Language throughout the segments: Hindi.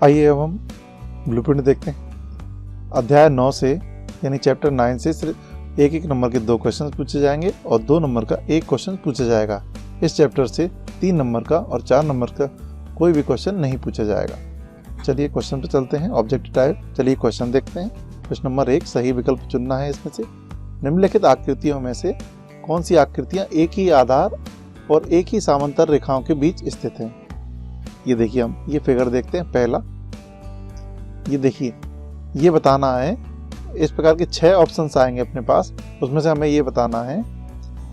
आइए अब हम ब्लूप्रिंट देखते हैं। अध्याय 9 से यानी चैप्टर 9 से सिर्फ एक नंबर के 2 क्वेश्चन पूछे जाएंगे और 2 नंबर का 1 क्वेश्चन पूछा जाएगा। इस चैप्टर से 3 नंबर का और 4 नंबर का कोई भी क्वेश्चन नहीं पूछा जाएगा। चलिए क्वेश्चन पे चलते हैं। ऑब्जेक्टिव टाइप, चलिए क्वेश्चन देखते हैं। प्रश्न नंबर 1, सही विकल्प चुनना है। इसमें से निम्नलिखित आकृतियों में से कौन सी आकृतियां एक ही आधार और एक ही समांतर रेखाओं के बीच स्थित हैं? ये देखिए, हम ये फिगर देखते हैं। पहला ये देखिए, ये बताना है, इस प्रकार के 6 ऑप्शंस आएंगे अपने पास। उसमें से हमें ये बताना है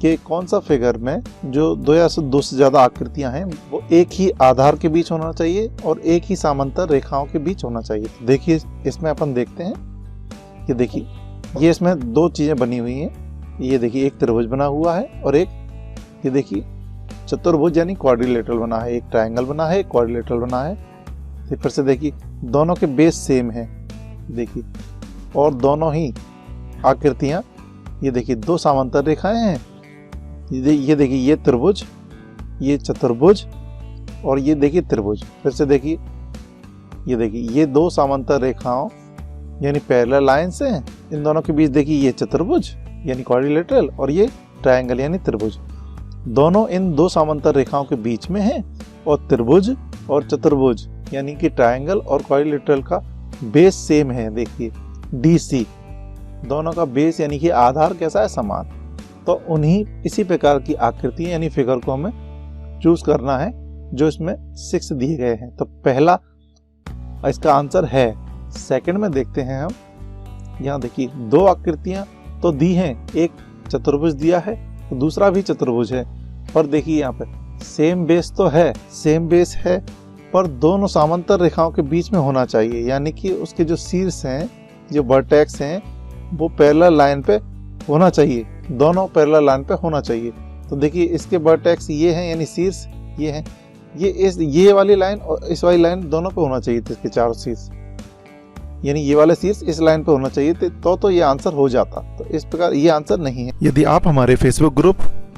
कि कौन सा फिगर में जो 2 या 2 से ज़्यादा आकृतियां हैं वो एक ही आधार के बीच होना चाहिए और एक ही समांतर रेखाओं के बीच होना चाहिए। तो देखिए, इसमें अपन देखते हैं। ये देखिए, ये इसमें 2 चीज़ें बनी हुई हैं। ये देखिए, एक त्रिभुज बना हुआ है और एक ये देखिए चतुर्भुज यानी क्वाड्रिलेटरल बना है। एक ट्रायंगल बना है, एक क्वाड्रिलेटरल बना है। फिर से देखिए, दोनों के बेस सेम है। देखिए, और दोनों ही आकृतियां, ये देखिए 2 समांतर रेखाएं हैं। ये देखिए, ये त्रिभुज, ये चतुर्भुज और ये देखिए त्रिभुज। फिर से देखिए, ये देखिए, ये 2 समांतर रेखाओं यानी पैरेलल लाइंस हैं। इन दोनों के बीच देखिए, ये चतुर्भुज यानी क्वाड्रिलेटरल और ये ट्रायंगल यानी त्रिभुज। दोनों इन 2 समांतर रेखाओं के बीच में हैं और त्रिभुज और चतुर्भुज यानी कि ट्रायंगल और क्वाड्रिलेटरल का बेस सेम है। देखिए DC, दोनों का बेस यानी कि आधार कैसा है? समान। तो उन्हीं इसी प्रकार की आकृति यानी फिगर को हमें चूज करना है जो इसमें 6 दिए गए हैं। तो पहला इसका आंसर है। सेकंड में देखते हैं हम। यहाँ देखिए, 2 आकृतियां तो दी हैं, एक चतुर्भुज दिया है तो दूसरा भी चतुर्भुज है। पर देखिए, यहाँ पे सेम बेस तो है, सेम बेस है, पर दोनों समांतर रेखाओं के बीच में होना चाहिए। यानी कि उसके जो शीर्ष हैं, जो वर्टेक्स हैं, वो पैरेलल लाइन पे होना चाहिए। दोनों पैरेलल लाइन पे होना चाहिए। तो देखिए, इसके वर्टेक्स ये हैं यानी शीर्ष ये हैं। ये वाली लाइन और इस वाली लाइन दोनों पे होना चाहिए थे, इसके चारों शीर्ष, यानी ये वाला शीर्ष इस लाइन पे होना चाहिए थे, तो ये आंसर हो जाता। तो इस प्रकार ये आंसर नहीं है। यदि आप हमारे फेसबुक ग्रुप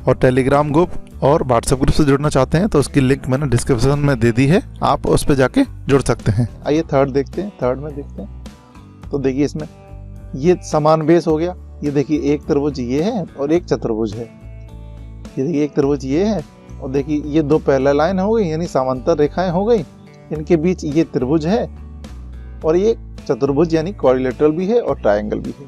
और टेलीग्राम ग्रुप और व्हाट्सएप ग्रुप से जुड़ना चाहते हैं तो उसकी लिंक मैंने डिस्क्रिप्शन में दे दी है, आप उस पर जाके जुड़ सकते हैं। आइए थर्ड देखते हैं। थर्ड में देखते हैं तो देखिए, इसमें ये समान बेस हो गया। ये देखिए, एक त्रिभुज ये है और एक चतुर्भुज है। ये देखिए, एक त्रिभुज ये है और देखिए ये 2 पैरेलल लाइन हो गई यानी समांतर रेखाएं हो गई। इनके बीच ये त्रिभुज है और ये चतुर्भुज यानी क्वाड्रिलेटरल भी है और ट्रायंगल भी है।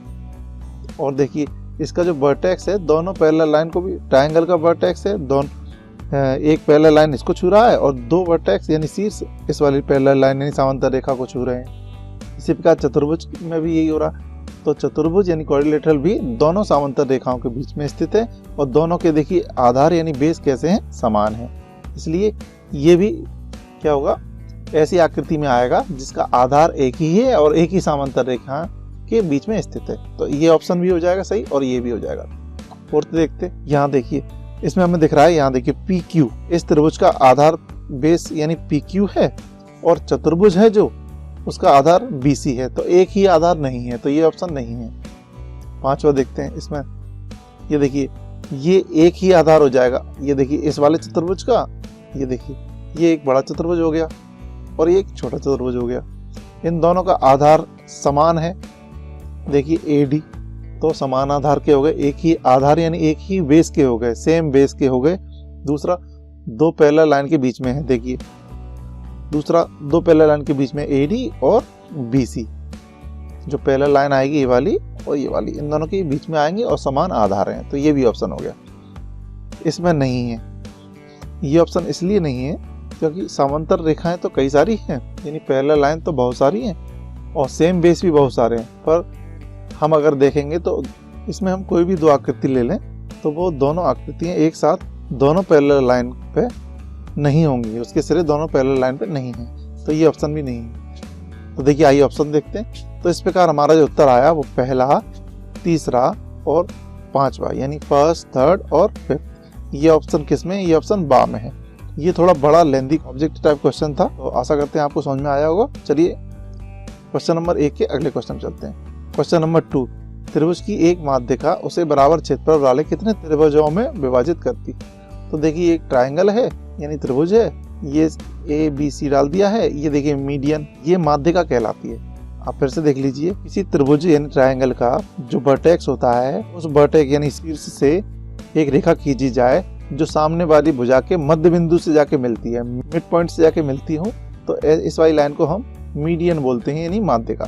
और देखिए, इसका जो वर्टेक्स है, दोनों पैरेलल लाइन को भी, ट्रायंगल का वर्टेक्स है, एक पैरेलल लाइन इसको छू रहा है और 2 वर्टेक्स यानी शीर्ष इस वाली पैरेलल लाइन यानी समांतर रेखा को छू रहे हैं। इसी प्रकार चतुर्भुज में भी यही हो रहा। तो चतुर्भुज यानी क्वाड्रिलेटरल भी दोनों समांतर रेखाओं के बीच में स्थित है और दोनों के देखिए आधार यानी बेस कैसे हैं? समान है। इसलिए ये भी क्या होगा? ऐसी आकृति में आएगा जिसका आधार एक ही है और एक ही समांतर रेखा के बीच में स्थित है। तो ये ऑप्शन भी हो जाएगा सही और ये भी हो जाएगा। फोर्थ देखते, यहाँ देखिए, इसमें हमें दिख रहा है, यहाँ देखिए PQ, इस त्रिभुज का आधार बेस यानी PQ है और चतुर्भुज है जो, उसका आधार BC है। तो एक ही आधार नहीं है, तो ये ऑप्शन नहीं है। 5वां देखते हैं। इसमें ये देखिए, ये एक ही आधार हो जाएगा। ये देखिए, इस वाले चतुर्भुज का, ये देखिए, ये एक बड़ा चतुर्भुज हो गया और ये एक छोटा चतुर्भुज हो गया। इन दोनों का आधार समान है। देखिए AD, तो समान आधार के हो गए, एक ही आधार यानी एक ही बेस के हो गए, सेम बेस के हो गए। दूसरा 2 पैरेलल लाइन के बीच में है। देखिए, दूसरा 2 पैरेलल लाइन के बीच में AD और BC, जो पैरेलल लाइन आएगी ये वाली और ये वाली, इन दोनों के बीच में आएंगी और समान आधार हैं। तो ये भी ऑप्शन हो गया। इसमें नहीं है। ये ऑप्शन इसलिए नहीं है क्योंकि समांतर रेखाएं तो कई सारी हैं, यानी पैरेलल लाइन तो बहुत सारी हैं और सेम बेस भी बहुत सारे हैं। पर हम अगर देखेंगे तो इसमें हम कोई भी 2 आकृति ले लें तो वो दोनों आकृतियां एक साथ दोनों पैरेलल लाइन पे नहीं होंगी, उसके सिरे दोनों पैरेलल लाइन पे नहीं है। तो ये ऑप्शन भी नहीं है। तो देखिए, आइए ऑप्शन देखते हैं। तो इस प्रकार हमारा जो उत्तर आया वो पहला, तीसरा और 5वां यानी फर्स्ट, थर्ड और 5th। ये ऑप्शन किस में? ये ऑप्शन बा में है। ये थोड़ा बड़ा लेंथी ऑब्जेक्टिव टाइप क्वेश्चन था, तो आशा करते हैं आपको समझ में आया होगा। चलिए क्वेश्चन नंबर 1 के अगले क्वेश्चन चलते हैं। क्वेश्चन नंबर 2, त्रिभुज की एक माध्यिका उसे बराबर क्षेत्रफल वाले कितने त्रिभुजों में विभाजित करती? तो देखिए, एक ट्रायंगल है यानी त्रिभुज है ये ABC डाल दिया है, ये देखिए मीडियन, ये माध्यिका कहलाती है। आप फिर से देख लीजिए, किसी त्रिभुज यानी ट्रायंगल का जो वर्टेक्स होता है, उस वर्टेक्स यानी शीर्ष से एक रेखा खींची जाए जो सामने वाली भुजा के मध्य बिंदु से जाके मिलती है, मिड पॉइंट से जाके मिलती हो, तो इस वाली लाइन को हम मीडियन बोलते हैं, यानी माध्यिका।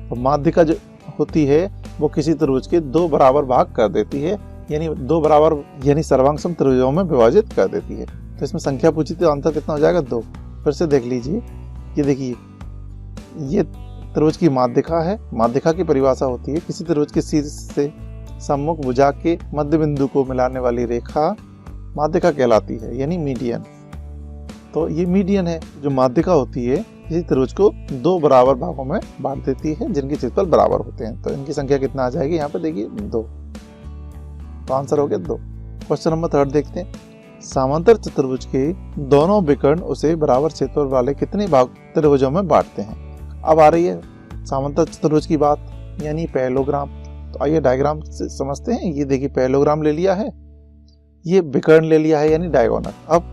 तो माध्यिका जो होती है वो किसी त्रिभुज के 2 बराबर भाग कर देती है, यानी 2 बराबर यानी सर्वांग सम त्रिभुजों में विभाजित कर देती है। तो इसमें संख्या पूछी तो आंसर कितना हो जाएगा 2। फिर से देख लीजिए, ये देखिए ये त्रिभुज की माध्यिका है। माध्यिका की परिभाषा होती है किसी त्रिभुज के शीर्ष से सम्मुख भुजा के मध्य बिंदु को मिलाने वाली रेखा माध्यिका कहलाती है, यानी मीडियन। तो ये मीडियन है। जो माध्यिका होती है किसी त्रिभुज को 2 बराबर भागों में बांट देती है जिनके क्षेत्रफल बराबर होते हैं। तो इनकी संख्या कितना आ जाएगी, यहाँ पे देखिए 2। तो आंसर हो गया 2। क्वेश्चन नंबर 3 देखते हैं। समांतर चतुर्भुज के दोनों विकर्ण उसे बराबर क्षेत्रफल वाले कितने भाग त्रिभुजों में बांटते हैं। अब आ रही है समांतर चतुर्भुज की बात, यानी पैरेललोग्राम। तो आइए डायग्राम से समझते हैं। ये देखिए पैरेललोग्राम ले लिया है, ये विकर्ण ले लिया है यानी डायगोनल। अब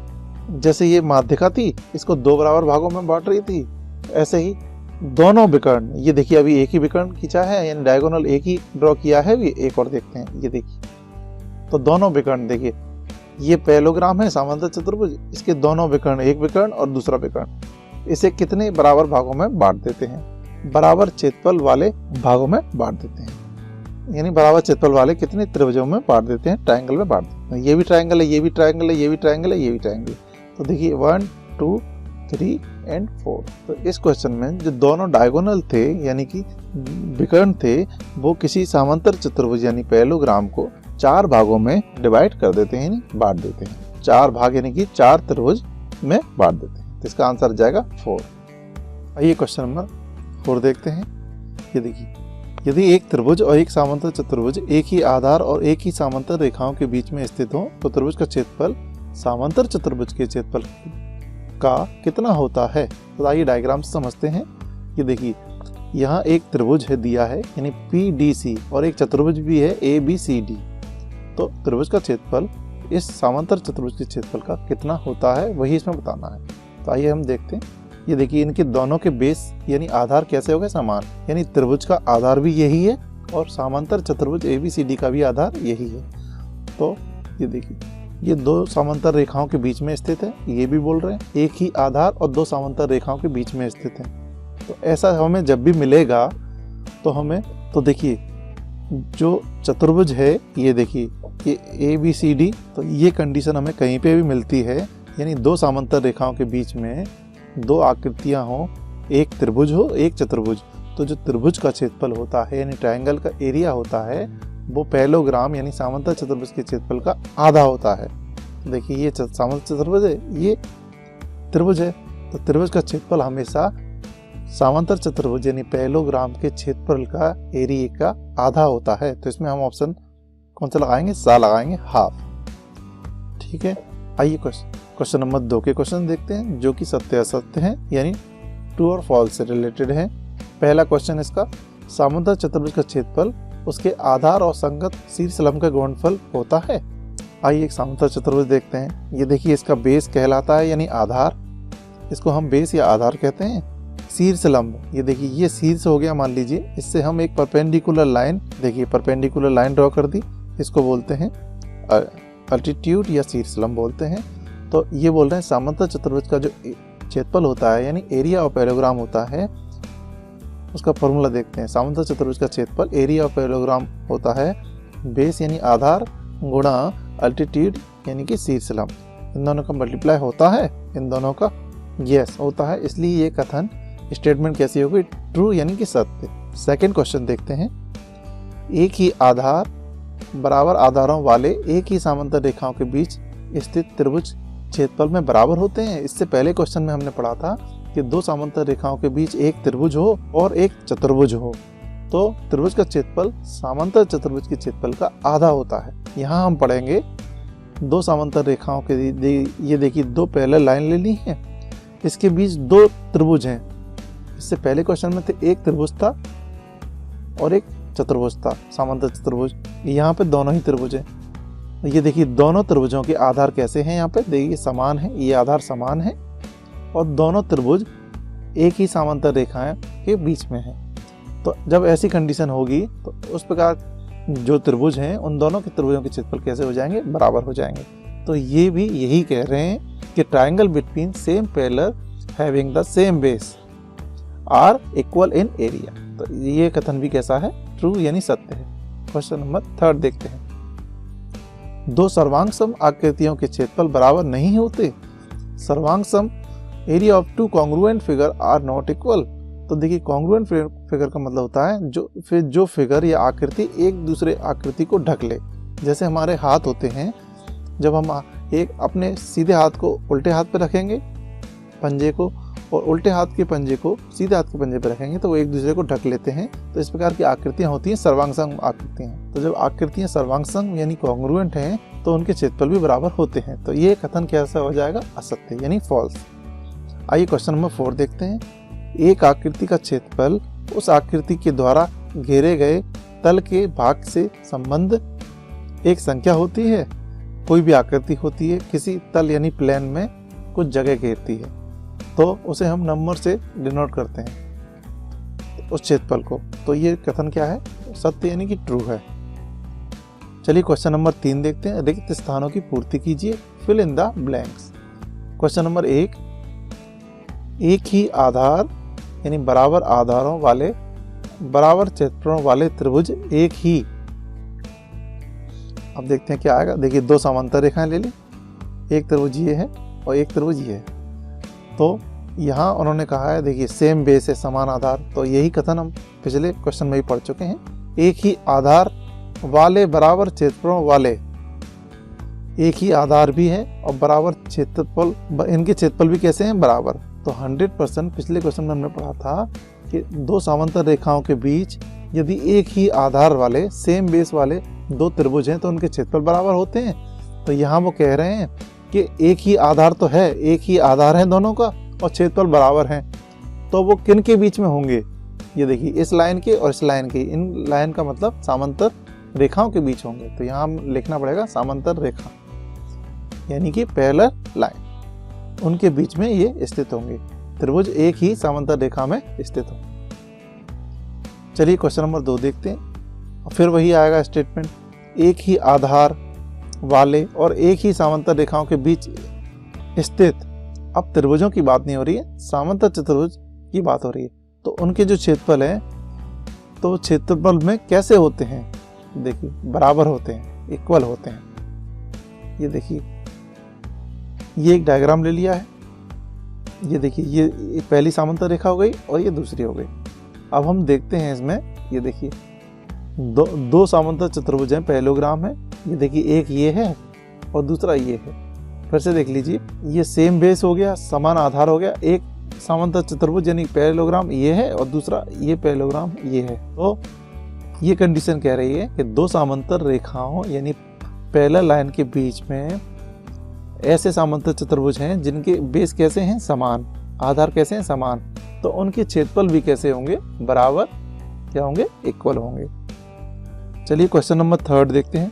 जैसे ये माध्यिका थी, इसको 2 बराबर भागों में बांट रही थी, ऐसे ही दोनों विकर्ण, ये देखिए अभी एक ही विकर्ण खींचा है यानी डायगोनल एक ही ड्रॉ किया है, अभी एक और देखते हैं। ये देखिए, तो दोनों विकर्ण देखिए, ये पैरेललोग्राम है समांतर चतुर्भुज, इसके दोनों विकर्ण, एक विकर्ण और दूसरा विकर्ण, इसे कितने बराबर भागों में बांट देते हैं, बराबर क्षेत्रफल वाले भागों में बांट देते हैं। यानी बराबर क्षेत्रफल वाले कितने त्रिभुजों में बांट देते हैं, ट्रायंगल में बांट देते हैं। ये भी ट्रायंगल है, ये भी ट्रायंगल है, ये भी ट्रायंगल है, ये भी ट्रायंगल है। तो देखिए 1 2 3 एंड 4। तो इस क्वेश्चन में जो दोनों डायगोनल थे यानी कि विकर्ण थे, वो किसी समांतर चतुर्भुज यानी पैरेललोग्राम को 4 भागों में डिवाइड कर देते हैं, यानी बांट देते हैं। 4 भाग यानी कि 4 त्रिभुज में बांट देते हैं। तो इसका आंसर जाएगा 4। आइए क्वेश्चन नंबर 4 देखते हैं। ये देखिए, यदि एक त्रिभुज और एक समांतर चतुर्भुज एक ही आधार और एक ही समांतर रेखाओं के बीच में स्थित हो, तो त्रिभुज का क्षेत्रफल समांतर चतुर्भुज के क्षेत्रफल का कितना होता है। तो आइए डायग्राम से समझते हैं। ये देखिए, यहाँ एक त्रिभुज है दिया है यानी PDC, और एक चतुर्भुज भी है ABCD। तो त्रिभुज का क्षेत्रफल इस समांतर चतुर्भुज के क्षेत्रफल का कितना होता है, वही इसमें बताना है। तो आइए हम देखते हैं। ये देखिए, इनके दोनों के बेस यानी आधार कैसे हो गए, समान, यानी त्रिभुज का आधार भी यही है और समांतर चतुर्भुज ABCD का भी आधार यही है। तो ये देखिए, ये 2 समांतर रेखाओं के बीच में स्थित है, ये भी बोल रहे हैं एक ही आधार और 2 समांतर रेखाओं के बीच में स्थित है। तो ऐसा हमें जब भी मिलेगा तो हमें, तो देखिए जो चतुर्भुज है, ये देखिए ये ABCD, तो ये कंडीशन हमें कहीं पे भी मिलती है, यानी 2 समांतर रेखाओं के बीच में 2 आकृतियां हो, एक त्रिभुज हो एक चतुर्भुज। तो जो त्रिभुज का क्षेत्रफल होता है यानी ट्रायंगल का एरिया होता है, वो पैरेललोग्राम यानी समांतर चतुर्भुज के क्षेत्रफल का आधा होता है। देखिए ये समांतर चतुर्भुज है, ये त्रिभुज है, तो त्रिभुज का क्षेत्रफल हमेशा समांतर चतुर्भुज यानी पैरेललोग्राम के क्षेत्रफल का एरिया का आधा होता है। तो इसमें हम ऑप्शन कौन सा लगाएंगे, सा लगाएंगे, हाफ। ठीक है। आइए क्वेश्चन नंबर 2 के क्वेश्चन देखते हैं, जो कि सत्य असत्य है यानी ट्रू और फॉल्स से रिलेटेड है। पहला क्वेश्चन इसका, समांतर चतुर्भुज का क्षेत्रफल उसके आधार और संगत शीर्ष लंब का गुणनफल होता है। आइए एक समांतर चतुर्भुज देखते हैं। ये देखिए, इसका बेस कहलाता है यानी आधार, इसको हम बेस या आधार कहते हैं। शीर्ष लंब, ये देखिए ये शीर्ष हो गया मान लीजिए, इससे हम एक परपेंडिकुलर लाइन, देखिए परपेंडिकुलर लाइन ड्रॉ कर दी, इसको बोलते हैं अल्टीट्यूड या शीर्ष लंब बोलते हैं। तो ये बोल रहे हैं समांतर चतुर्भुज का जो क्षेत्रफल होता है यानी एरिया ऑफ पैरेललोग्राम होता है, उसका फॉर्मूला देखते हैं। समांतर चतुर्भुज का क्षेत्रफल एरिया ऑफ पैरेललोग्राम होता है बेस यानी आधार गुणा अल्टीट्यूड यानी कि शीर्ष लंब। इन दोनों का मल्टीप्लाई होता है, इन दोनों का यस होता है, इसलिए ये कथन स्टेटमेंट कैसी होगी, ट्रू यानी कि सत्य। सेकंड क्वेश्चन देखते हैं। एक ही आधार बराबर आधारों वाले एक ही समांतर रेखाओं के बीच स्थित त्रिभुज क्षेत्रफल में बराबर होते हैं। इससे पहले क्वेश्चन में हमने पढ़ा था कि 2 समांतर रेखाओं के बीच एक त्रिभुज हो और एक चतुर्भुज हो, तो त्रिभुज का क्षेत्रफल समांतर चतुर्भुज के क्षेत्रफल का आधा होता है। यहाँ हम पढ़ेंगे 2 समांतर रेखाओं के, ये देखिए 2 पैरेलल लाइन ले ली है, इसके बीच 2 त्रिभुज हैं। इससे पहले क्वेश्चन में थे एक त्रिभुज था और एक चतुर्भुज था, समांतर चतुर्भुज। यहाँ पे दोनों ही त्रिभुज हैं। ये देखिए दोनों त्रिभुजों के आधार कैसे हैं, यहाँ पे देखिए समान है, ये आधार समान है और दोनों त्रिभुज एक ही समांतर रेखाएं के बीच में है। तो जब ऐसी कंडीशन होगी तो उस प्रकार जो त्रिभुज हैं उन दोनों के त्रिभुजों के क्षेत्रफल कैसे हो जाएंगे, बराबर हो जाएंगे। तो ये भी यही कह रहे हैं कि triangle between same parallel having the same base are equal in area. तो ये कथन भी कैसा है, ट्रू यानी सत्य है। क्वेश्चन नंबर 3 देखते हैं। दो सर्वांग सम आकृतियों के क्षेत्रफल बराबर नहीं होते। सर्वांग सम area of two congruent figure are not equal. तो देखिए कॉन्ग्रुएंट फिगर का मतलब होता है जो फिगर या आकृति एक दूसरे आकृति को ढक ले। जैसे हमारे हाथ होते हैं, जब हम एक अपने सीधे हाथ को उल्टे हाथ पे रखेंगे पंजे को, और उल्टे हाथ के पंजे को सीधे हाथ के पंजे पे रखेंगे तो वो एक दूसरे को ढक लेते हैं। तो इस प्रकार की आकृतियां होती हैं सर्वांग सम आकृतियां। तो जब आकृतियां सर्वांग सम यानी कॉन्ग्रुएंट हैं तो उनके क्षेत्रफल भी बराबर होते हैं। तो ये कथन कैसा हो जाएगा, असत्य यानी फॉल्स। आइए क्वेश्चन नंबर 4 देखते हैं। एक आकृति का क्षेत्रफल उस आकृति के द्वारा घेरे गए तल के भाग से संबंध एक संख्या होती है। कोई भी आकृति होती है किसी तल यानी प्लेन में कुछ जगह घेरती है तो उसे हम नंबर से डिनोट करते हैं उस क्षेत्रफल को। तो ये कथन क्या है, सत्य यानी कि ट्रू है। चलिए क्वेश्चन नंबर 3 देखते हैं। रिक्त स्थानों की पूर्ति कीजिए, fill in the blanks. Question number 1, एक ही आधार यानी बराबर आधारों वाले बराबर क्षेत्रफलों वाले त्रिभुज एक ही। अब देखते हैं क्या आएगा। देखिए दो समांतर रेखाएं ले ली, एक त्रिभुज ये है और एक त्रिभुज ये है। तो यहाँ उन्होंने कहा है, देखिए सेम बेस है, समान आधार। तो यही कथन हम पिछले क्वेश्चन में ही पढ़ चुके हैं। एक ही आधार वाले बराबर क्षेत्रफलों वाले, एक ही आधार भी है और बराबर क्षेत्रफल, इनके क्षेत्रफल भी कैसे हैं, बराबर। तो 100% पिछले क्वेश्चन में हमने पढ़ा था कि दो समांतर रेखाओं के बीच यदि एक ही आधार वाले सेम बेस वाले दो त्रिभुज हैं तो उनके क्षेत्रफल बराबर होते हैं। तो यहाँ वो कह रहे हैं कि एक ही आधार तो है, एक ही आधार है दोनों का और क्षेत्रफल बराबर हैं। तो वो किन के बीच में होंगे, ये देखिए इस लाइन के और इस लाइन के, इन लाइन का मतलब समांतर रेखाओं के बीच होंगे। तो यहाँ लिखना पड़ेगा समांतर रेखा यानी कि पैरेलल लाइन, उनके बीच में ये स्थित होंगे। त्रिभुज एक ही समांतर रेखा में स्थित होंगे। चलिए क्वेश्चन नंबर 2 देखते हैं। फिर वही आएगा स्टेटमेंट, एक ही आधार वाले और एक ही समांतर रेखाओं के बीच स्थित। अब त्रिभुजों की बात नहीं हो रही है, समांतर चतुर्भुज की बात हो रही है। तो उनके जो क्षेत्रफल है तो क्षेत्रफल में कैसे होते हैं, देखिए बराबर होते हैं, इक्वल होते हैं। ये देखिए ये एक डायग्राम ले लिया है, ये देखिए ये पहली समांतर रेखा हो गई और ये दूसरी हो गई। अब हम देखते हैं इसमें, ये देखिए दो समांतर चतुर्भुज हैं, पैरेललोग्राम है। ये देखिए एक ये है और दूसरा ये है। फिर से देख लीजिए, ये सेम बेस हो गया, समान आधार हो गया। एक समांतर चतुर्भुज यानी पैरेललोग्राम ये है और दूसरा ये पैरेललोग्राम ये है। तो ये कंडीशन कह रही है कि दो समांतर रेखाओं यानी पैरेलल लाइन के बीच में ऐसे समांतर चतुर्भुज हैं जिनके बेस कैसे हैं, समान, आधार कैसे हैं, समान। तो उनके क्षेत्रफल भी कैसे होंगे, बराबर, क्या होंगे, इक्वल होंगे। चलिए क्वेश्चन नंबर 3 देखते हैं।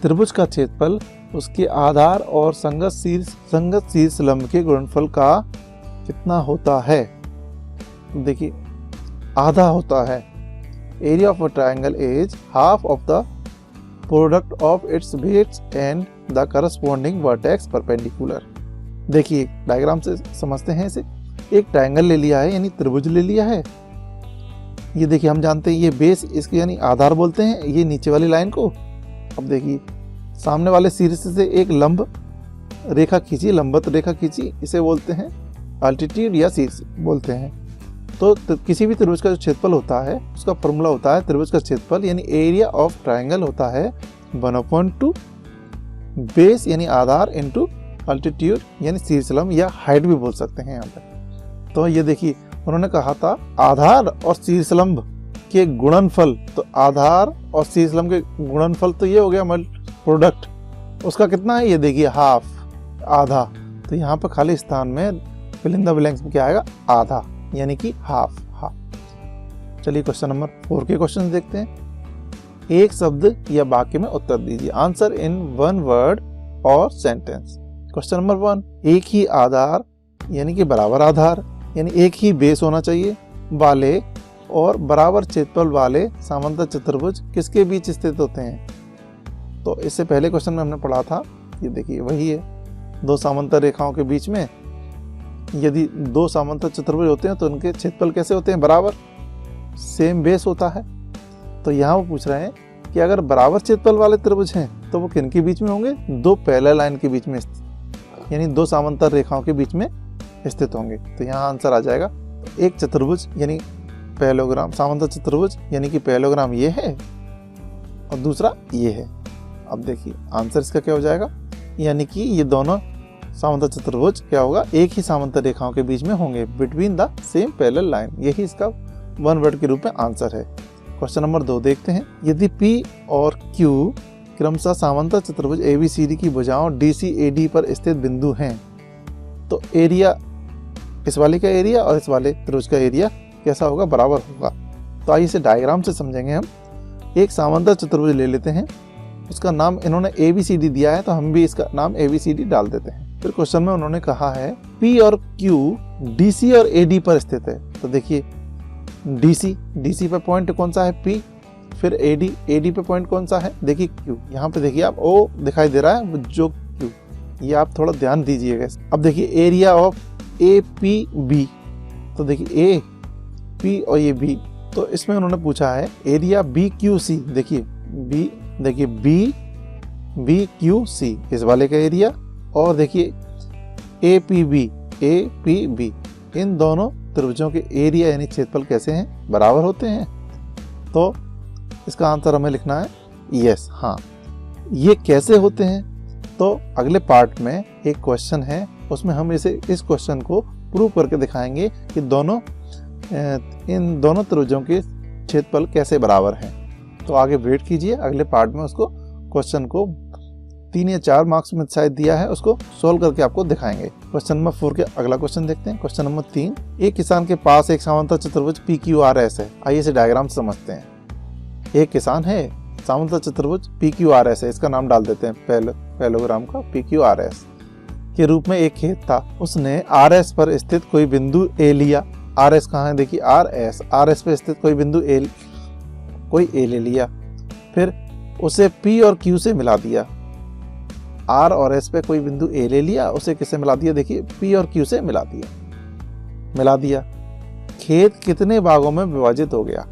त्रिभुज का क्षेत्रफल उसके आधार और संगत शीर्ष लंब के गुणनफल का कितना होता है। देखिए आधा होता है। Area of a triangle is half of the product of its base and the corresponding vertex perpendicular. देखिए डायग्राम से समझते हैं इसे। एक ट्रायंगल ले लिया है यानी त्रिभुज ले लिया है। ये देखिए हम जानते हैं ये बेस, इसके यानी आधार बोलते हैं, ये नीचे वाली लाइन को। अब देखिए सामने वाले शीर्ष से एक लंब रेखा खींची, लंबवत रेखा खींची, इसे बोलते हैं अल्टीट्यूड या शीर्ष बोलते हैं। तो किसी भी त्रिभुज का जो क्षेत्रफल होता है उसका फॉर्मूला होता है त्रिभुज का क्षेत्रफल यानी एरिया ऑफ ट्रायंगल होता है 1/2 बेस यानी आधार इनटू अल्टीट्यूड यानी शीर्ष लंब या हाइट भी बोल सकते हैं यहाँ पर। तो ये देखिए उन्होंने कहा था आधार और शीर्ष लंब के गुणनफल, तो आधार और शीर्ष लंब के गुणनफल तो ये हो गया प्रोडक्ट, उसका कितना है, ये देखिए हाफ, आधा। तो यहाँ पर खाली स्थान में फिल इन द ब्लैंक्स में क्या आएगा, आधा यानी कि हाफ। चलिए क्वेश्चन नंबर 4 के क्वेश्चन देखते हैं। एक शब्द या वाक्य में उत्तर दीजिए, आंसर इन 1 वर्ड और सेंटेंस। क्वेश्चन नंबर 1, एक ही आधार यानी कि बराबर आधार, यानी एक ही बेस होना चाहिए वाले और बराबर क्षेत्रफल वाले समांतर चतुर्भुज किसके बीच स्थित होते हैं। तो इससे पहले क्वेश्चन में हमने पढ़ा था, ये देखिए वही है, दो समांतर रेखाओं के बीच में यदि दो समांतर चतुर्भुज होते हैं तो उनके क्षेत्रफल कैसे होते हैं, बराबर, सेम बेस होता है। तो यहाँ वो पूछ रहे हैं कि अगर बराबर क्षेत्रफल वाले त्रिभुज हैं तो वो किन के बीच में होंगे, दो पैरेलल लाइन के बीच में, यानी दो समांतर रेखाओं के बीच में स्थित होंगे। तो यहाँ आंसर आ जाएगा, एक चतुर्भुज यानी पैरेललोग्राम, समांतर चतुर्भुज यानी कि पैरेललोग्राम ये है और दूसरा ये है। अब देखिए आंसर इसका क्या हो जाएगा, यानी कि ये दोनों समांतर चतुर्भुज क्या होगा, एक ही समांतर रेखाओं के बीच में होंगे, between the same parallel line. यही इसका वन वर्ड के रूप में आंसर है। क्वेश्चन नंबर 2 देखते हैं। यदि P और Q क्रमशः समांतर चतुर्भुज ABCD की भुजाओं DCAD पर स्थित बिंदु हैं तो एरिया, इस वाले का एरिया और इस वाले त्रिभुज का एरिया कैसा होगा, बराबर होगा। तो आइए इसे डायग्राम से समझेंगे हम। एक समांतर चतुर्भुज ले लेते हैं, उसका नाम इन्होंने ABCD दिया है तो हम भी इसका नाम ABCD डाल देते हैं। फिर क्वेश्चन में उन्होंने कहा है P और Q DC और AD पर स्थित है। तो देखिए DC पे पॉइंट कौन सा है, P, फिर AD पे पॉइंट कौन सा है, देखिए Q। यहाँ पे देखिए आप O दिखाई दे रहा है जो Q, ये आप थोड़ा ध्यान दीजिएगा। अब देखिए एरिया ऑफ APB, तो देखिए A, P और ये B, तो इसमें उन्होंने पूछा है एरिया BQC, देखिए BQC इस वाले का एरिया, और देखिए APB, इन दोनों त्रिभुजों के एरिया यानी क्षेत्रफल कैसे हैं, बराबर होते हैं। तो इसका आंसर हमें लिखना है यस, हाँ। ये कैसे होते हैं, तो अगले पार्ट में एक क्वेश्चन है, उसमें हम इस क्वेश्चन को प्रूव करके दिखाएंगे कि इन दोनों त्रिभुजों के क्षेत्रफल कैसे बराबर हैं। तो आगे वेट कीजिए, अगले पार्ट में उसको क्वेश्चन को 3 या 4 मार्क्स में शायद दिया है, उसको सोल्व करके आपको दिखाएंगे। क्वेश्चन नंबर 4 के अगला क्वेश्चन देखते हैं। क्वेश्चन नंबर 3, एक किसान के पास एक समांतर चतुर्भुज PQRS है। आइए इसे डायग्राम से समझते हैं। एक किसान है, समांतर चतुर्भुज PQRS है, इसका नाम डाल देते हैं पैरेललोग्राम का PQRS के रूप में एक खेत था। उसने RS पर स्थित कोई बिंदु A लिया। RS कहाँ है, देखिए RS पे स्थित कोई बिंदु A ले लिया, फिर उसे P और Q से मिला दिया। R और S पे कोई बिंदु A ले लिया, उसे किससे मिला दिया, देखिए P और Q से मिला दिया। खेत कितने भागों में विभाजित हो गया,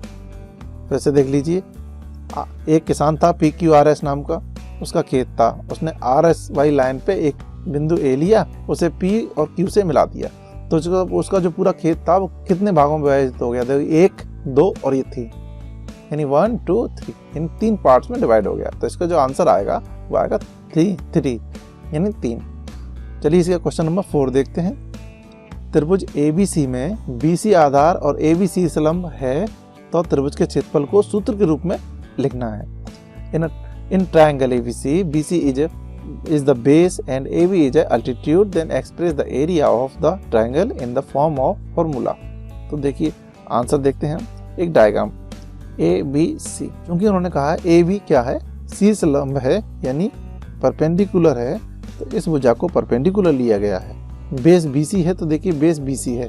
वैसे देख लीजिए। एक किसान था PQRS नाम का, उसका खेत था, उसने RS वाली लाइन पे एक बिंदु A लिया, उसे P और Q से मिला दिया। तो उसका जो पूरा खेत था वो कितने भागों में विभाजित हो गया, देखिए 1, 2 और ये 3, यानी 1, 2, 3, इन 3 पार्ट्स में डिवाइड हो गया। तो इसका जो आंसर आएगा वो आएगा 3 यानी 3। चलिए इसका क्वेश्चन नंबर 4 देखते हैं। त्रिभुज ABC में BC आधार और ABC संलंब है, तो त्रिभुज के क्षेत्रफल को सूत्र के रूप में लिखना है। In triangle ABC, BC is the base and AB is the altitude, then express the area of the triangle in the form of formula। तो देखिए आंसर देखते हैं हम। एक डायग्राम ABC, क्योंकि उन्होंने कहा है AB क्या है, C संलंब है यानी परपेंडिकुलर है, तो इस भुजा को परपेंडिकुलर लिया गया है। बेस BC है, तो देखिए बेस BC है,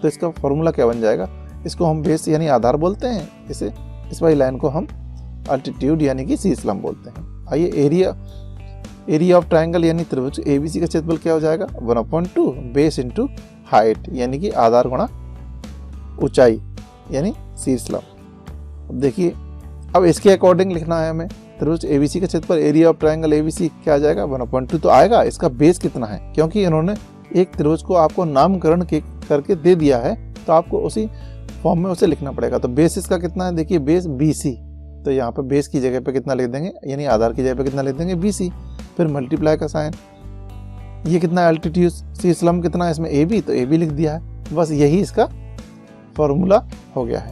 तो इसका फॉर्मूला क्या बन जाएगा, इसको हम बेस यानी आधार बोलते हैं, इस वाली लाइन को हम अल्टीट्यूड यानी कि C संलंब बोलते हैं। आइए एरिया ऑफ ट्रायंगल यानी त्रिभुज ABC का क्षेत्रफल क्या हो जाएगा, 1/2 बेस इंटू हाइट यानी कि आधार गुणा ऊंचाई यानी C संलंब। अब देखिए, अब इसके अकॉर्डिंग लिखना है हमें। त्रिभुज ABC का क्षेत्रफल एरिया ऑफ ट्रायंगल ABC क्या आ जाएगा, 1/2 तो आएगा। इसका बेस कितना है, क्योंकि इन्होंने एक त्रिभुज को आपको नामकरण करके दे दिया है, तो आपको उसी फॉर्म में उसे लिखना पड़ेगा। तो बेस इसका कितना है, देखिए बेस BC, तो यहाँ पे बेस की जगह पे कितना लिख देंगे, यानी आधार की जगह पे कितना लिख देंगे, BC, फिर मल्टीप्लाई का साइन। ये कितना है अल्टीट्यूड, C संलंब कितना है इसमें AB, तो AB लिख दिया है। बस यही इसका फॉर्मूला हो गया है।